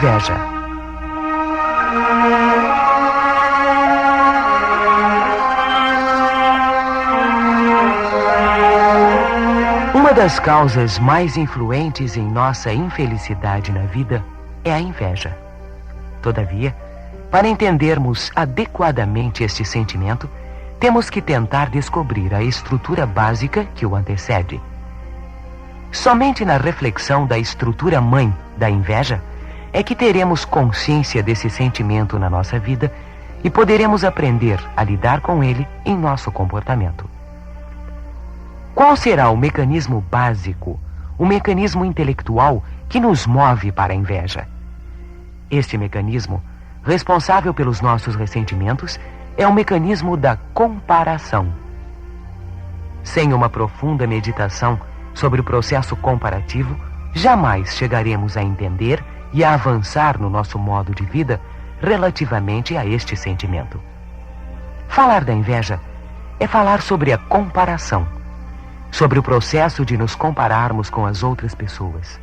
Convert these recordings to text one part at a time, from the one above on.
inveja. Uma das causas mais influentes em nossa infelicidade na vida é a inveja. Todavia, para entendermos adequadamente este sentimento, temos que tentar descobrir a estrutura básica que o antecede. Somente na reflexão da estrutura mãe da inveja é que teremos consciência desse sentimento na nossa vida e poderemos aprender a lidar com ele em nosso comportamento. Qual será o mecanismo básico, o mecanismo intelectual que nos move para a inveja? Este mecanismo, responsável pelos nossos ressentimentos, é o mecanismo da comparação. Sem uma profunda meditação sobre o processo comparativo, jamais chegaremos a entender e a avançar no nosso modo de vida relativamente a este sentimento. Falar da inveja é falar sobre a comparação, sobre o processo de nos compararmos com as outras pessoas.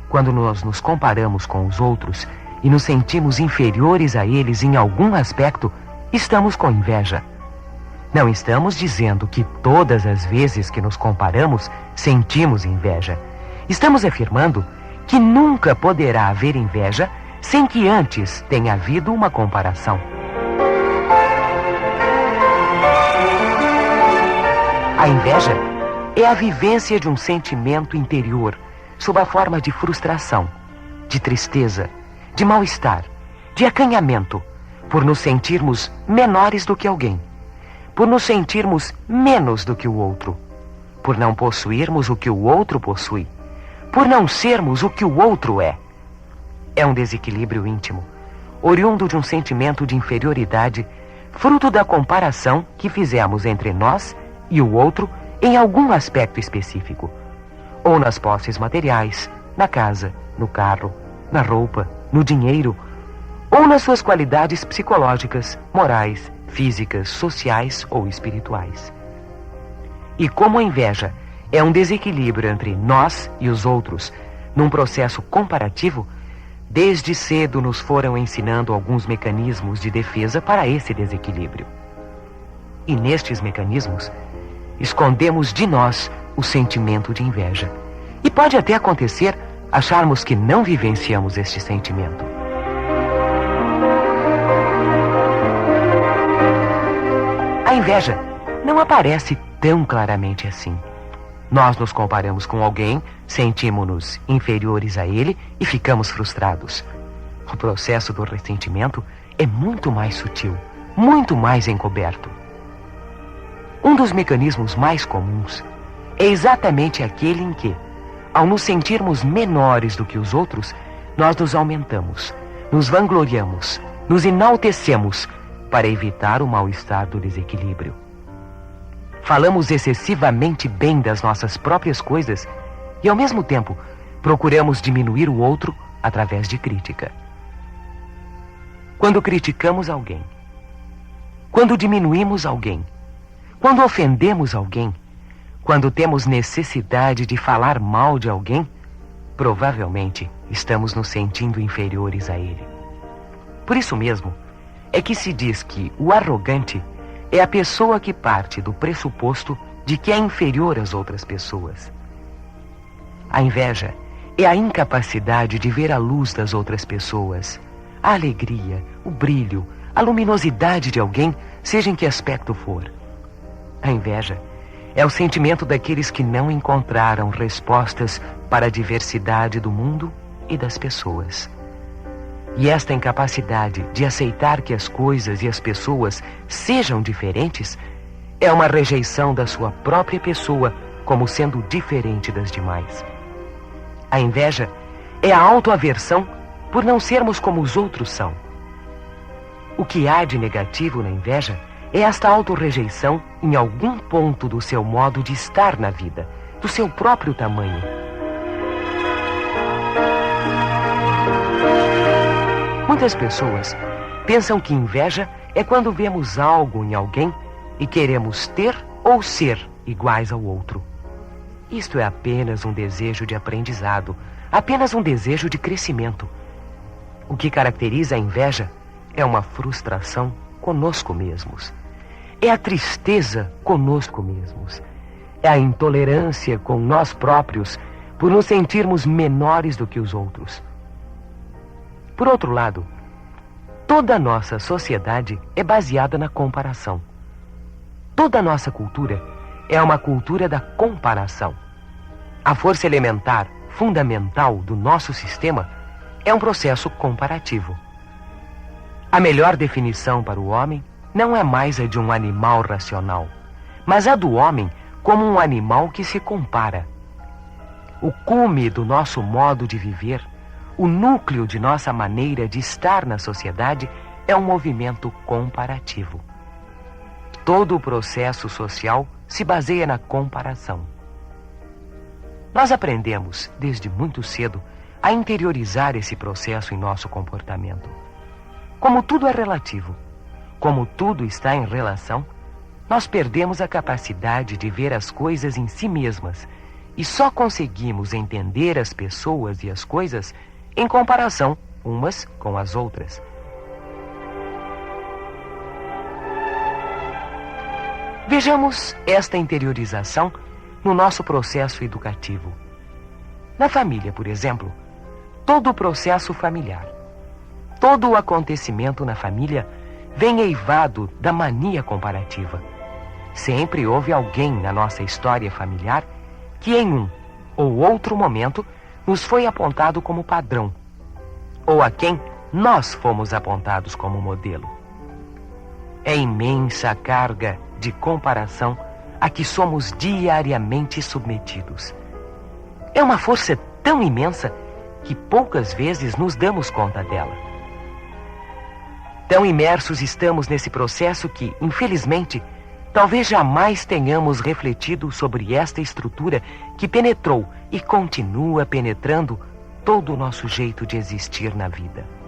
Quando nós nos comparamos com os outros e nos sentimos inferiores a eles em algum aspecto, estamos com inveja. Não estamos dizendo que todas as vezes que nos comparamos, sentimos inveja. Estamos afirmando que nunca poderá haver inveja sem que antes tenha havido uma comparação. A inveja é a vivência de um sentimento interior sob a forma de frustração, de tristeza, de mal-estar, de acanhamento, por nos sentirmos menores do que alguém, por nos sentirmos menos do que o outro, por não possuirmos o que o outro possui, por não sermos o que o outro é. É um desequilíbrio íntimo, oriundo de um sentimento de inferioridade, fruto da comparação que fizemos entre nós e o outro em algum aspecto específico, ou nas posses materiais, na casa, no carro, na roupa, no dinheiro, ou nas suas qualidades psicológicas, morais, físicas, sociais ou espirituais. E como a inveja é um desequilíbrio entre nós e os outros, num processo comparativo, desde cedo nos foram ensinando alguns mecanismos de defesa para esse desequilíbrio. E nestes mecanismos, escondemos de nós o sentimento de inveja. E pode até acontecer acharmos que não vivenciamos este sentimento. A inveja não aparece tão claramente assim. Nós nos comparamos com alguém, sentimos-nos inferiores a ele e ficamos frustrados. O processo do ressentimento é muito mais sutil, muito mais encoberto. Um dos mecanismos mais comuns é exatamente aquele em que, ao nos sentirmos menores do que os outros, nós nos aumentamos, nos vangloriamos, nos enaltecemos para evitar o mal-estar do desequilíbrio. Falamos excessivamente bem das nossas próprias coisas e, ao mesmo tempo, procuramos diminuir o outro através de crítica. Quando criticamos alguém, quando diminuímos alguém, quando ofendemos alguém, quando temos necessidade de falar mal de alguém, provavelmente estamos nos sentindo inferiores a ele. Por isso mesmo, é que se diz que o arrogante é a pessoa que parte do pressuposto de que é inferior às outras pessoas. A inveja é a incapacidade de ver a luz das outras pessoas, a alegria, o brilho, a luminosidade de alguém, seja em que aspecto for. A inveja é o sentimento daqueles que não encontraram respostas para a diversidade do mundo e das pessoas. E esta incapacidade de aceitar que as coisas e as pessoas sejam diferentes é uma rejeição da sua própria pessoa como sendo diferente das demais. A inveja é a autoaversão por não sermos como os outros são. O que há de negativo na inveja é esta autorrejeição em algum ponto do seu modo de estar na vida, do seu próprio tamanho. Muitas pessoas pensam que inveja é quando vemos algo em alguém e queremos ter ou ser iguais ao outro. Isto é apenas um desejo de aprendizado, apenas um desejo de crescimento. O que caracteriza a inveja é uma frustração conosco mesmos. É a tristeza conosco mesmos. É a intolerância com nós próprios por nos sentirmos menores do que os outros. Por outro lado, toda a nossa sociedade é baseada na comparação. Toda a nossa cultura é uma cultura da comparação. A força elementar, fundamental do nosso sistema é um processo comparativo. A melhor definição para o homem não é mais a de um animal racional, mas a do homem como um animal que se compara. O cume do nosso modo de viver, o núcleo de nossa maneira de estar na sociedade é um movimento comparativo. Todo o processo social se baseia na comparação. Nós aprendemos, desde muito cedo, a interiorizar esse processo em nosso comportamento. Como tudo é relativo, como tudo está em relação, nós perdemos a capacidade de ver as coisas em si mesmas e só conseguimos entender as pessoas e as coisas em comparação umas com as outras. Vejamos esta interiorização no nosso processo educativo. Na família, por exemplo, todo o processo familiar, todo o acontecimento na família vem eivado da mania comparativa. Sempre houve alguém na nossa história familiar que em um ou outro momento nos foi apontado como padrão, ou a quem nós fomos apontados como modelo. É imensa a carga de comparação a que somos diariamente submetidos. É uma força tão imensa que poucas vezes nos damos conta dela. Tão imersos estamos nesse processo que, infelizmente, talvez jamais tenhamos refletido sobre esta estrutura que penetrou e continua penetrando todo o nosso jeito de existir na vida.